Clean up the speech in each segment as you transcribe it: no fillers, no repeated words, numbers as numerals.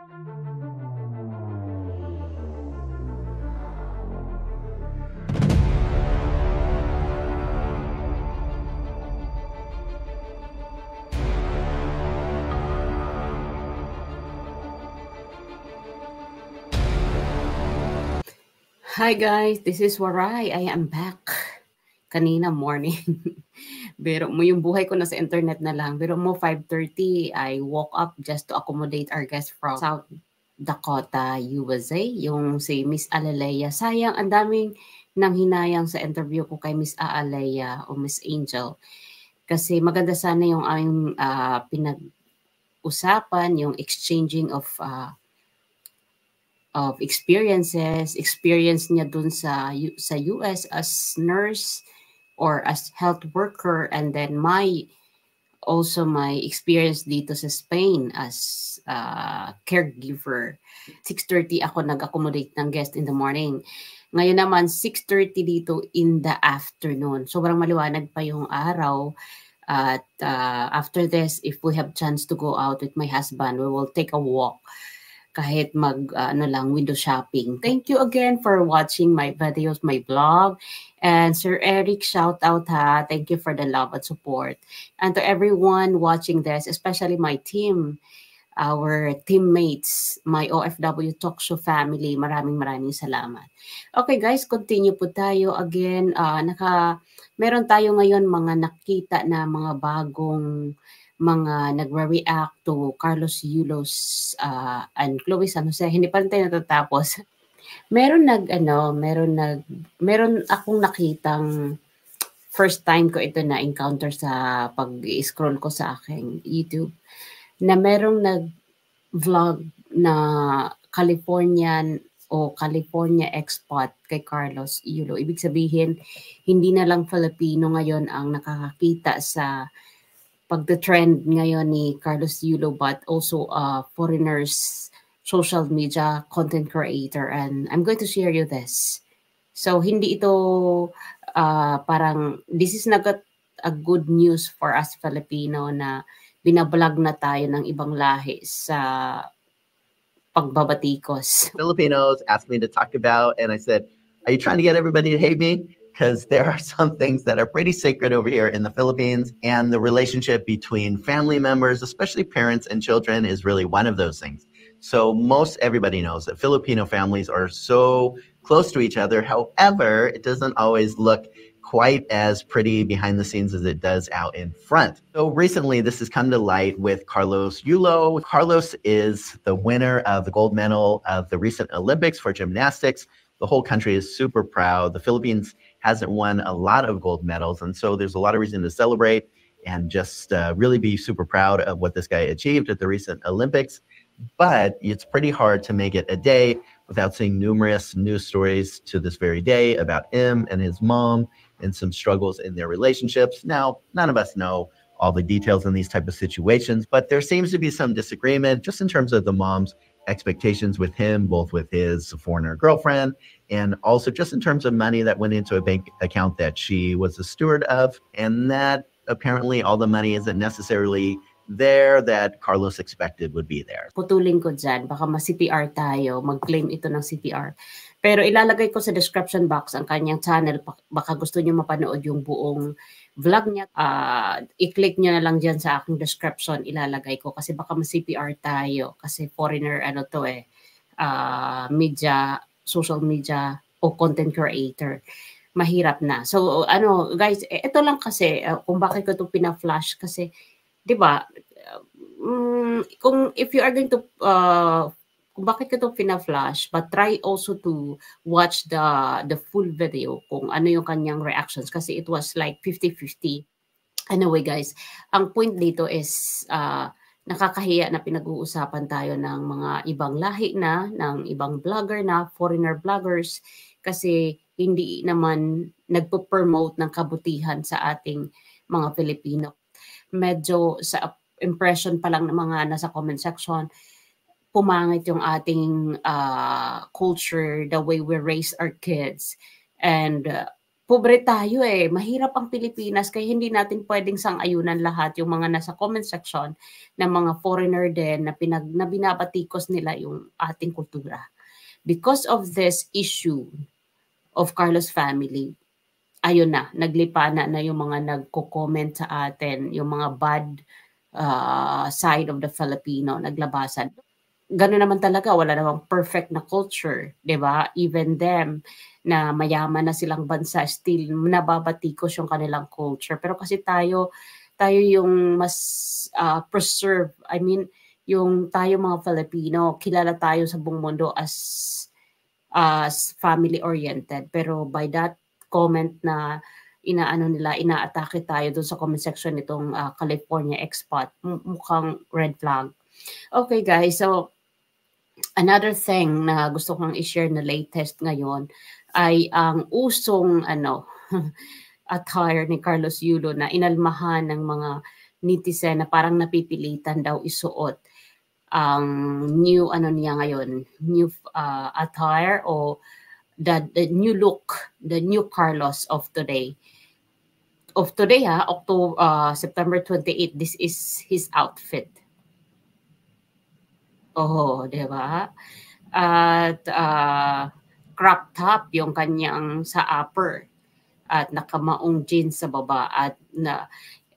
Hi guys, this is Waray. I am back. Kanina morning. Biro mo yung buhay ko nasa internet na lang. Biro mo 5:30, I woke up just to accommodate our guest from South Dakota, USA, yung si Miss Alaleya. Sayang, ang daming nanghinayang sa interview ko kay Miss Alaleya o Miss Angel. Kasi maganda sana yung aming pinag-usapan, yung exchanging of experiences, experience niya dun sa US as nurse or as health worker, and then also my experience dito sa Spain as caregiver. 6:30 ako nag-accommodate ng guest in the morning. Ngayon naman 6:30 dito in the afternoon. Sobrang maliwanag pa yung araw. At after this, if we have chance to go out with my husband, we will take a walk kahit window shopping. Thank you again for watching my videos, my vlog. And Sir Eric, shout out ha. Thank you for the love and support. And to everyone watching this, especially my team, our teammates, my OFW Talk Show family, maraming salamat. Okay guys, continue po tayo. Again, meron tayo ngayon mga nakita na mga bagong mga nagre-react to Carlos Yulos and Chloe San Jose. Hindi pa rin tayo natatapos. Meron akong nakitang first time ko ito na encounter sa pag-scroll ko sa aking YouTube na merong nag-vlog na Californian o California expat kay Carlos Yulo. Ibig sabihin, hindi na lang Filipino ngayon ang nakakakita sa pagte-trend ngayon ni Carlos Yulo, but also foreigners, social media content creator, and I'm going to share you this. So hindi ito parang this is not a good news for us Filipino na binablog na tayo ng ibang lahi sa pagbabatikos. Filipinos asked me to talk about, and I said, "Are you trying to get everybody to hate me?" Because there are some things that are pretty sacred over here in the Philippines, and the relationship between family members, especially parents and children, is really one of those things. So most everybody knows that Filipino families are so close to each other. However, it doesn't always look quite as pretty behind the scenes as it does out in front. So recently, this has come to light with Carlos Yulo. Carlos is the winner of the gold medal of the recent Olympics for gymnastics. The whole country is super proud. The Philippines hasn't won a lot of gold medals, and so there's a lot of reason to celebrate and just really be super proud of what this guy achieved at the recent Olympics. But it's pretty hard to make it a day without seeing numerous news stories to this very day about him and his mom and some struggles in their relationships. Now, none of us know all the details in these type of situations, but there seems to be some disagreement just in terms of the mom's expectations with him, both with his foreigner girlfriend and also just in terms of money that went into a bank account that she was a steward of, and that apparently all the money isn't necessarily there that Carlos expected would be there. Putulin ko dyan, baka ma-CPR tayo, mag-claim ito ng CPR. Pero ilalagay ko sa description box ang kanyang channel, baka gusto niyo mapanood yung buong vlog niya. I-click niyo na lang dyan sa aking description, ilalagay ko kasi baka ma-CPR tayo kasi foreigner media, social media o content creator. Mahirap na. So guys, ito lang kasi kung bakit ko ito pina-flash kasi 'di ba? Kung if you are going to kung bakit ko ito pina-flash, but try also to watch the full video kung ano yung kanyang reactions kasi it was like 50-50. Anyway guys, ang point dito is nakakahiya na pinag-uusapan tayo ng mga ibang lahi na, ng ibang vlogger na, foreigner vloggers, kasi hindi naman nagpo-promote ng kabutihan sa ating mga Pilipino. Medyo sa impression pa lang ng mga nasa comment section, pumangit yung ating culture, the way we raise our kids. And pobre tayo eh. Mahirap ang Pilipinas kaya hindi natin pwedeng sang-ayunan lahat yung mga nasa comment section ng mga foreigner din na binabatikos nila yung ating kultura. Because of this issue of Carlos family, ayun na, naglipana na yung mga nagko-comment sa atin, yung mga bad side of the Filipino, naglabasan. Gano'n naman talaga, wala namang perfect na culture, 'di ba? Even them na mayaman na silang bansa, still nababatikos yung kanilang culture. Pero kasi tayo yung mas preserve. I mean, yung tayo mga Filipino, kilala tayo sa buong mundo as family oriented. Pero by that comment na inaatake tayo doon sa comment section nitong California expat, mukhang red flag. Okay guys, so another thing na gusto kong i-share na latest ngayon ay ang usong attire ni Carlos Yulo na inalmahan ng mga netizen na parang napipilitan daw isuot ang new niya ngayon, new attire o the new look, the new Carlos of today. September 28, this is his outfit. Oh, 'di ba? At crop top yung kanyang sa upper at nakamaong jeans sa baba at na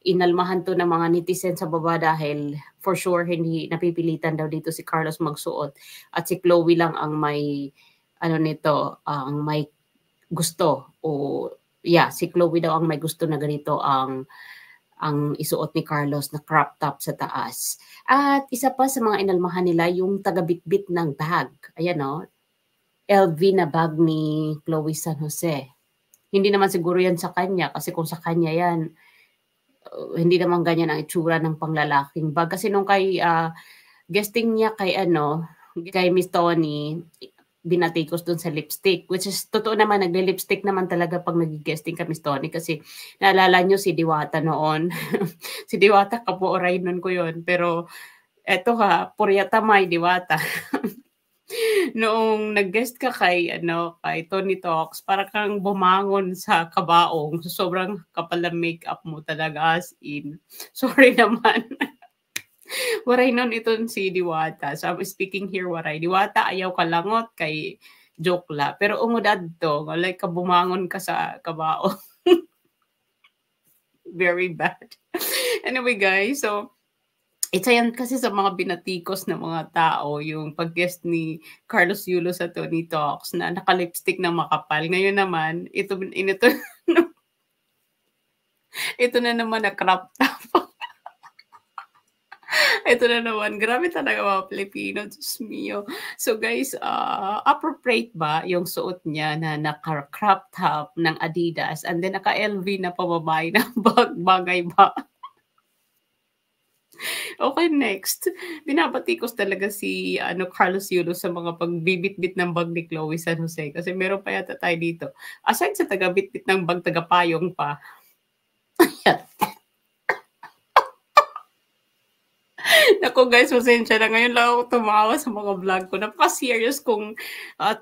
inalmahan to ng mga netizen sa baba dahil for sure hindi napipilitan daw dito si Carlos magsuot at si Chloe lang ang may ang may gusto si Chloe daw ang may gusto na ganito ang isuot ni Carlos na crop top sa taas. At isa pa sa mga inalmahan nila yung taga-bitbit ng bag. Ayan LV na bag ni Chloe San Jose. Hindi naman siguro yan sa kanya kasi kung sa kanya yan, hindi naman ganyan ang itsura ng panglalaking bag. Kasi nung kay guesting niya kay Miss Tony, binatikos doon sa lipstick, which is totoo naman, nagle-lipstick naman talaga pag nag-guesting kami Tony kasi naalala nyo si Diwata noon. Si Diwata, kapuoray nun ko yun. Pero eto Puryata May Diwata. Noong nag-guest ka kay Tony Talks, para kang bumangon sa kabaong. Sobrang kapal ng makeup mo talaga as in. Sorry naman. Waray nun itong si Diwata. So I'm speaking here waray. Diwata, ayaw kalangot kay Jokla. Pero umudad to, like kabumangon ka sa kabao. Very bad. Anyway guys, so isa yan kasi sa mga binatikos ng mga tao, yung pag-guest ni Carlos Yulo sa Tony Talks na naka-lipstick na makapal. Ngayon naman, ito na naman na crop top. Ito na naman, grabe talaga mga Pilipino, Diyos mio. So guys, appropriate ba yung suot niya na naka-crop top ng Adidas and then naka-LV na pababay na bagay ba? Okay, next. Binabatikos talaga si Carlos Yulo sa mga pagbibitbit ng bag ni Chloe San Jose kasi meron pa yata tayo dito. Aside sa taga-bitbit ng bag, taga-payong pa. Naku guys, pasensya na. Ngayon lang ako tumawa sa mga vlog ko. Napaka-serious kong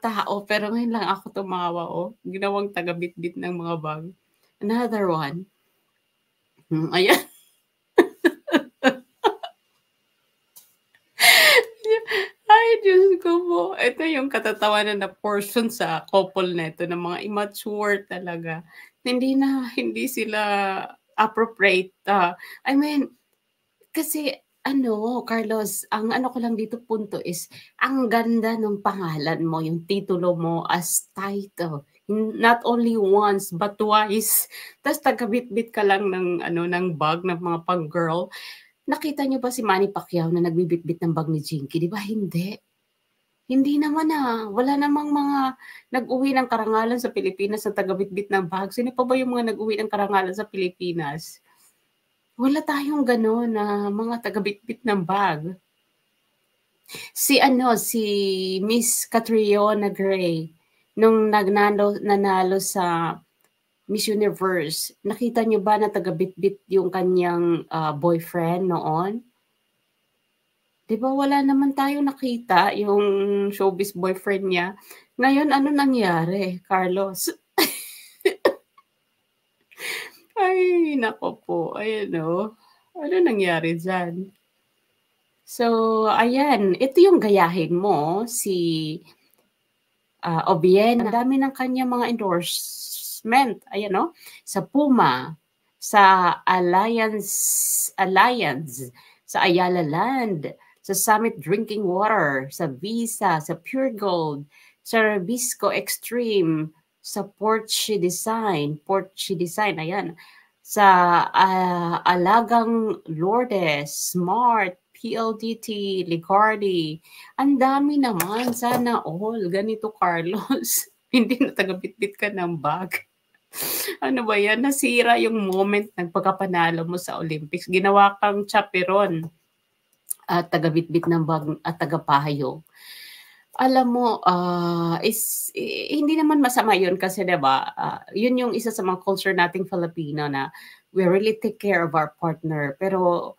tao. Pero ngayon lang ako tumawa. Ginawang taga-bitbit ng mga bag. Another one. Ayan. Ay, Diyos ko po. Ito yung katatawanan na portion sa couple neto ng mga immature talaga. Hindi sila appropriate. I mean, kasi Carlos, ang ko lang dito punto is, ang ganda ng pangalan mo, yung titulo mo as title. Not only once, but twice. Tapos taga-bit-bit ka lang ng bag ng mga pang-girl. Nakita niyo ba si Manny Pacquiao na nagbibit-bit ng bag ni Jinky? Di ba? Hindi. Hindi naman Wala namang mga nag-uwi ng karangalan sa Pilipinas na taga-bit-bit ng bag. Sino pa ba yung mga nag-uwi ng karangalan sa Pilipinas? Wala tayong gano'n na mga taga-bit-bit ng bag. Si Miss Catriona Gray, nung nanalo sa Miss Universe, nakita niyo ba na taga-bit-bit yung kanyang boyfriend noon? Di ba wala naman tayong nakita yung showbiz boyfriend niya? Ngayon, ano nangyari, Carlos? Ay, nako po. Ayan o. Ano nangyari dyan? So, ayan. Ito yung gayahin mo, si Obiena. Ang dami ng kanya mga endorsement. Ayan no? Sa Puma, sa Alliance, sa Ayala Land, sa Summit Drinking Water, sa Visa, sa Pure Gold, sa Rabisco Extreme, sa Porche Design, ayan. Sa Alagang Lourdes, Smart, PLDT, Licardi. Ang dami naman. Sana all. Ganito, Carlos. Hindi na taga-bitbit ka ng bag. Ano ba yan? Nasira yung moment ng pagkapanalo mo sa Olympics. Ginawa kang chaperon at taga-bitbit ng bag at taga-pahayong. Alam mo, hindi naman masama yun kasi diba, yun yung isa sa mga culture nating Filipino na we really take care of our partner. Pero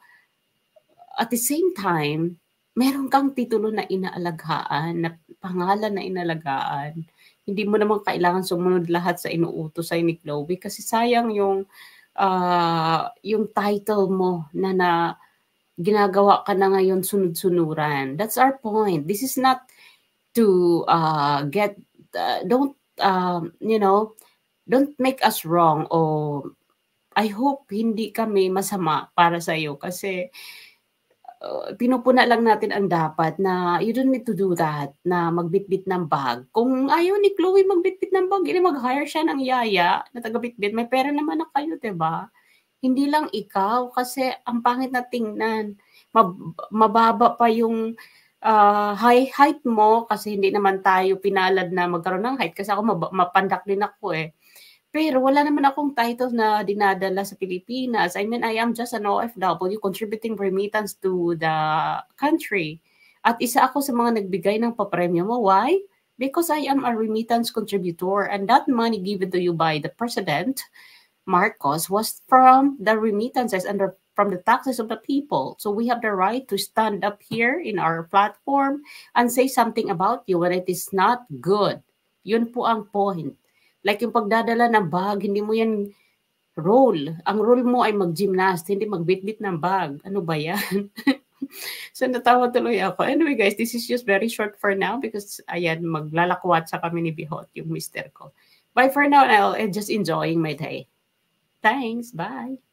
at the same time, meron kang titulo na inaalagaan, na pangalan na inalagaan. Hindi mo naman kailangan sumunod lahat sa inuutos sa'yo ni Chloe kasi sayang yung title mo na ginagawa ka na ngayon sunod-sunuran. That's our point. This is not to don't don't make us wrong o I hope hindi kami masama para sa iyo kasi pinupuna lang natin ang dapat na you don't need to do that na magbitbit ng bag. Kung ayaw ni Chloe magbitbit ng bag, mag-hire siya ng yaya na taga-bitbit. May pera naman na kayo, 'di ba? Hindi lang ikaw kasi ang pangit na tingnan. Mababa pa yung height mo kasi hindi naman tayo pinalad na magkaroon ng height kasi ako mapandak din ako eh. Pero wala naman akong title na dinadala sa Pilipinas. I mean, I am just an OFW contributing remittance to the country. At isa ako sa mga nagbigay ng papremyo mo. Why? Because I am a remittance contributor and that money given to you by the President Marcos was from the remittances and from the taxes of the people. So we have the right to stand up here in our platform and say something about you when it is not good. Yun po ang point. Like yung pagdadala ng bag, hindi mo yan role. Ang role mo ay mag-gymnast, hindi magbitbit ng bag. Ano ba yan? So natawa tuloy ako. Anyway guys, this is just very short for now because ayan, maglalakwat sa kami ni Bihot, yung mister ko. Bye for now, I'm just enjoying my day. Thanks, bye.